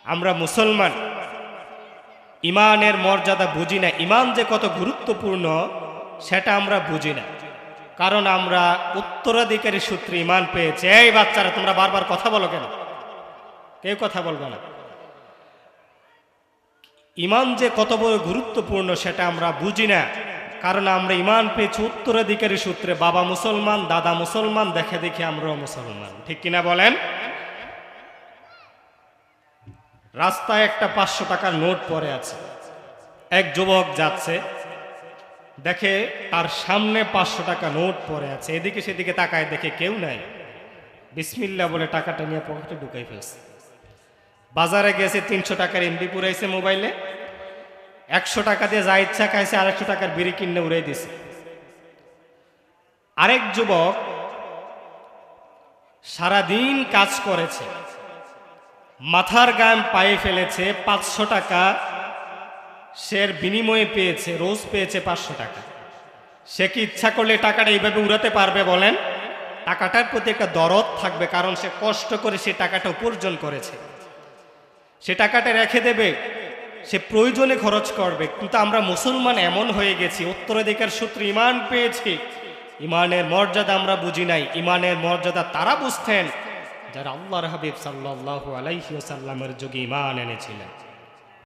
আমরা মুসলমান, ইমানের মর্যাদা বুঝি না। ইমান যে কত গুরুত্বপূর্ণ সেটা আমরা বুঝি না, কারণ আমরা উত্তরাধিকারী সূত্রে ইমান পেয়েছি। এই বাচ্চারা, তোমরা বারবার কথা বলো কেন? কেউ কথা বলবে না। ইমান যে কত বড় গুরুত্বপূর্ণ সেটা আমরা বুঝি না, কারণ আমরা ইমান পেয়েছি উত্তরাধিকারী সূত্রে। বাবা মুসলমান, দাদা মুসলমান, দেখে দেখে আমরাও মুসলমান। ঠিক কিনা বলেন? রাস্তায় একটা 500 টাকার নোট পড়ে আছে। এক যুবক যাচ্ছে, দেখে তার সামনে 500 টাকা নোট পড়ে আছে। এদিকে সেদিকে তাকায়, দেখে কেউ নাই। বিসমিল্লাহ বলে টাকাটা নিয়ে পকেটে ঢুকাই ফেলছে। বাজারে গেছে, 300 টাকার এমবি পুরাইছে মোবাইলে, 100 টাকা দিয়ে যা ইচ্ছা খাইছে, আর 100 টাকার বিড়ি কিনে উড়াই দিছে। আরেক যুবক সারাদিন কাজ করেছে, মাথার গাম পায়ে ফেলেছে, 500 টাকা সে বিনিময়ে পেয়েছে, রোজ পেয়েছে 500 টাকা। সে কি ইচ্ছা করলে টাকাটা এইভাবে উড়াতে পারবে বলেন? টাকাটার প্রতি একটা দরদ থাকবে, কারণ সে কষ্ট করে সে টাকাটা উপার্জন করেছে। সে টাকাটা রেখে দেবে, সে প্রয়োজনে খরচ করবে। কিন্তু আমরা মুসলমান এমন হয়ে গেছি, উত্তরাধিকার সূত্রে ইমান পেয়েছি, ইমানের মর্যাদা আমরা বুঝি নাই। ইমানের মর্যাদা তারা বুঝতেন যারা আল্লাহর হাবিব সাল্লাল্লাহু আলাইহি ওয়াসাল্লামের যুগে ইমান এনেছিলেন।